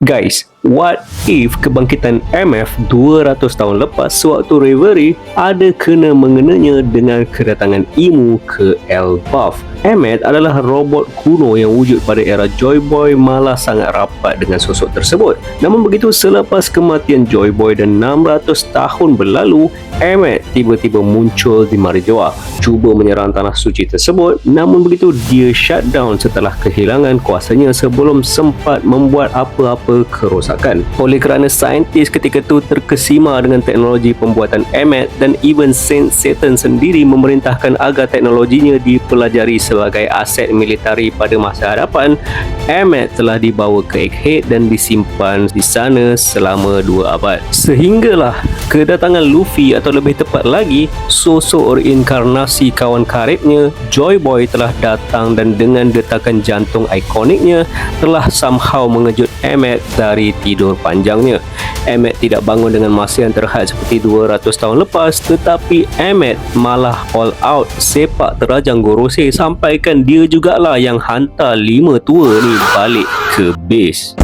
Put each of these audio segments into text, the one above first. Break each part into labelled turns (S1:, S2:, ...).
S1: Guys, what if kebangkitan MF 200 tahun lepas sewaktu Reverie ada kena-mengenanya dengan kedatangan Emu ke Elbaf? Emmet adalah robot kuno yang wujud pada era Joy Boy malah sangat rapat dengan sosok tersebut. Namun begitu, selepas kematian Joy Boy dan 600 tahun berlalu, Emmet tiba-tiba muncul di Marijoa, cuba menyerang tanah suci tersebut. Namun begitu, dia shutdown setelah kehilangan kuasanya sebelum sempat membuat apa-apa kerosakan. Oleh kerana saintis ketika itu terkesima dengan teknologi pembuatan Emmet, dan even Saint Satan sendiri memerintahkan agar teknologinya dipelajari sebagai aset militari pada masa hadapan, Emmet telah dibawa ke Egghead dan disimpan di sana selama 2 abad. Sehinggalah kedatangan Luffy, atau lebih tepat lagi, sosok reinkarnasi kawan karibnya, Joy Boy telah datang dan dengan detakan jantung ikoniknya telah somehow mengejut Emmet dari tidur panjangnya. Emmet tidak bangun dengan masa yang terhad seperti 200 tahun lepas, tetapi Emmet malah all out sepak terajang Gorosei sampaikan dia jugalah yang hantar 5 tua ni balik ke base.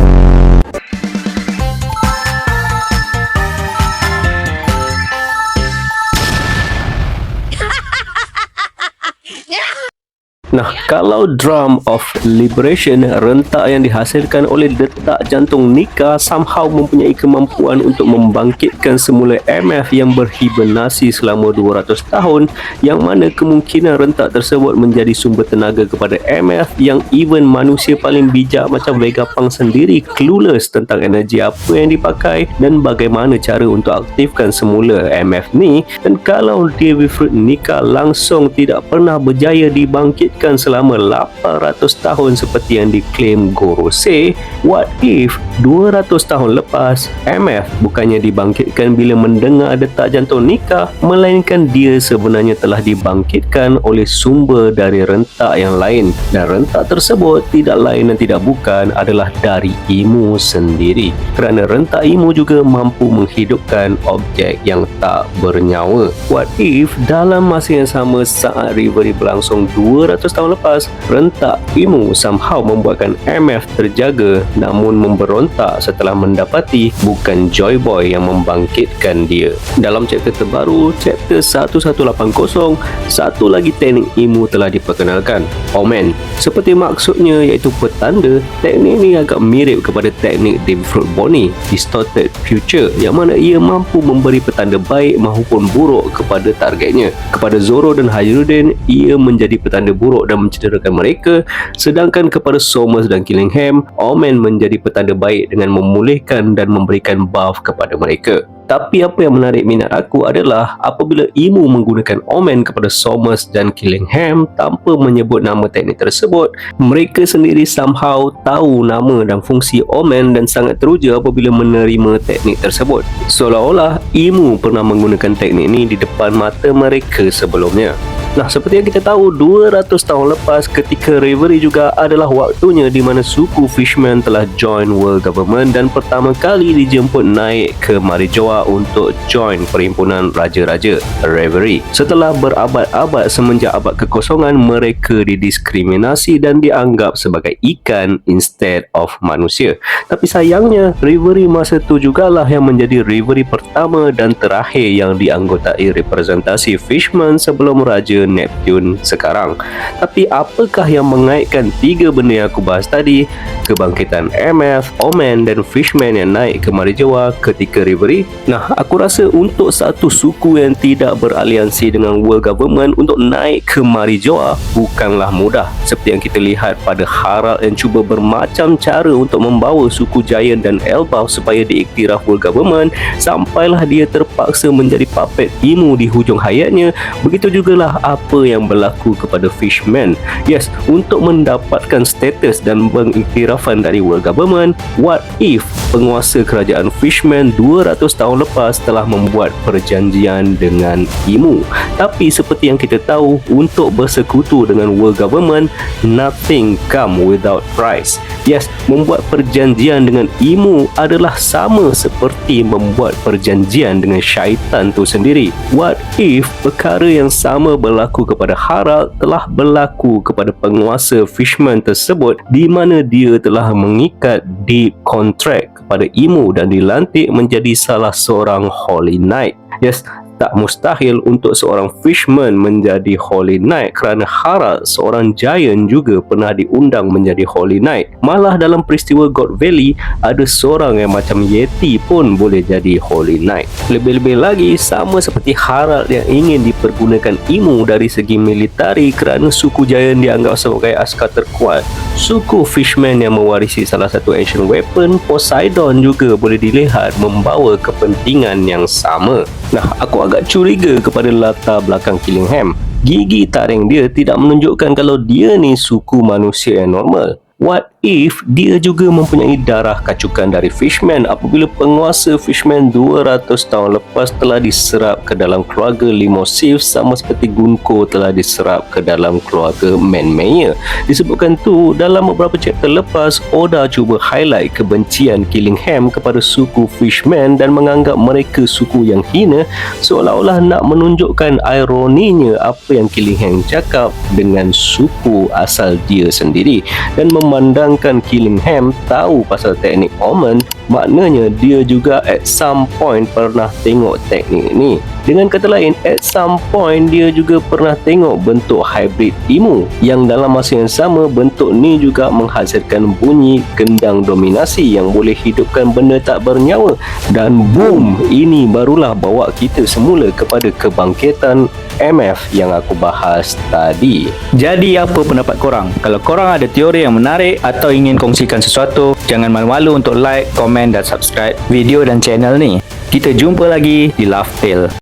S1: Nah, kalau Drum of Liberation, rentak yang dihasilkan oleh detak jantung Nika, somehow mempunyai kemampuan untuk membangkitkan semula MF yang berhibernasi selama 200 tahun, yang mana kemungkinan rentak tersebut menjadi sumber tenaga kepada MF yang even manusia paling bijak macam Vegapunk sendiri clueless tentang energi apa yang dipakai dan bagaimana cara untuk aktifkan semula MF ni. Dan kalau Devil Fruit Nika langsung tidak pernah berjaya dibangkitkan selama 800 tahun seperti yang diklaim Gorosei, what if 200 tahun lepas MF bukannya dibangkitkan bila mendengar detak jantung Nika, melainkan dia sebenarnya telah dibangkitkan oleh sumber dari rentak yang lain, dan rentak tersebut tidak lain dan tidak bukan adalah dari Emu sendiri, kerana rentak Emu juga mampu menghidupkan objek yang tak bernyawa. What if dalam masa yang sama saat Reverie berlangsung 200 tahun lepas, rentak Emu somehow membuatkan MF terjaga namun memberontak setelah mendapati bukan Joy Boy yang membangkitkan dia. Dalam chapter terbaru, chapter 1180, satu lagi teknik Emu telah diperkenalkan, Omen. Seperti maksudnya iaitu petanda, teknik ini agak mirip kepada teknik Devil Fruit Bonnie, Distorted Future, yang mana ia mampu memberi petanda baik maupun buruk kepada targetnya. Kepada Zoro dan Hydroden, ia menjadi petanda buruk dan mencederakan mereka, sedangkan kepada Somers dan Killingham, Omen menjadi petanda baik dengan memulihkan dan memberikan buff kepada mereka. Tapi apa yang menarik minat aku adalah apabila Emu menggunakan Omen kepada Somers dan Killingham tanpa menyebut nama teknik tersebut, mereka sendiri somehow tahu nama dan fungsi Omen dan sangat teruja apabila menerima teknik tersebut. Seolah-olah Emu pernah menggunakan teknik ini di depan mata mereka sebelumnya. Nah, seperti yang kita tahu, 200 tahun lepas ketika Reverie juga adalah waktunya di mana suku Fishman telah join World Government dan pertama kali dijemput naik ke Marijoa untuk join perhimpunan Raja-Raja Reverie. Setelah berabad-abad semenjak abad kekosongan, mereka didiskriminasi dan dianggap sebagai ikan instead of manusia. Tapi sayangnya, Reverie masa tu jugalah yang menjadi Reverie pertama dan terakhir yang dianggotai representasi Fishman sebelum Raja Neptune sekarang. Tapi apakah yang mengaitkan 3 benda yang aku bahas tadi? Kebangkitan MF, Omen dan Fishman yang naik ke Marijoa ketika Reverie? Nah, aku rasa untuk satu suku yang tidak beraliansi dengan World Government untuk naik ke Marijoa bukanlah mudah. Seperti yang kita lihat pada Harald yang cuba bermacam cara untuk membawa suku Giant dan Elbaf supaya diiktiraf World Government, sampailah dia terpaksa menjadi puppet Emu di hujung hayatnya. Begitu jugalah apa yang berlaku kepada Fishman. Yes, untuk mendapatkan status dan pengiktirafan dari World Government, what if penguasa kerajaan Fishman 200 tahun lepas telah membuat perjanjian dengan Emu? Tapi seperti yang kita tahu, untuk bersekutu dengan World Government, nothing come without price. Yes, membuat perjanjian dengan Emu adalah sama seperti membuat perjanjian dengan syaitan tu sendiri. What if perkara yang sama berlaku berlaku kepada Harald telah berlaku kepada penguasa Fishman tersebut, di mana dia telah mengikat deep contract kepada Emu dan dilantik menjadi salah seorang Holy Knight. Yes, tak mustahil untuk seorang Fishman menjadi Holy Knight kerana Harald, seorang giant, juga pernah diundang menjadi Holy Knight. Malah dalam peristiwa God Valley, ada seorang yang macam Yeti pun boleh jadi Holy Knight. Lebih-lebih lagi, sama seperti Harald yang ingin dipergunakan Emu dari segi militari kerana suku giant dianggap sebagai askar terkuat, suku Fishman yang mewarisi salah satu ancient weapon, Poseidon, juga boleh dilihat membawa kepentingan yang sama. Nah, aku agak curiga kepada latar belakang Killingham. Gigi taring dia tidak menunjukkan kalau dia ni suku manusia yang normal. What if dia juga mempunyai darah kacukan dari Fishman apabila penguasa Fishman 200 tahun lepas telah diserap ke dalam keluarga Limosif, sama seperti Gunko telah diserap ke dalam keluarga Manmeyer. Disebutkan tu dalam beberapa chapter lepas, Oda cuba highlight kebencian Killingham kepada suku Fishman dan menganggap mereka suku yang hina, seolah-olah nak menunjukkan ironinya apa yang Killingham cakap dengan suku asal dia sendiri, dan memandangkan Killingham tahu pasal teknik Omen, maknanya dia juga at some point pernah tengok teknik ni. Dengan kata lain, at some point dia juga pernah tengok bentuk hybrid Emu, yang dalam masa yang sama bentuk ni juga menghasilkan bunyi gendang dominasi yang boleh hidupkan benda tak bernyawa. Dan boom, ini barulah bawa kita semula kepada kebangkitan MF yang aku bahas tadi.
S2: Jadi apa pendapat korang? Kalau korang ada teori yang menarik atau ingin kongsikan sesuatu, jangan malu-malu untuk like, komen dan subscribe video dan channel ni. Kita jumpa lagi di Laugh Tale.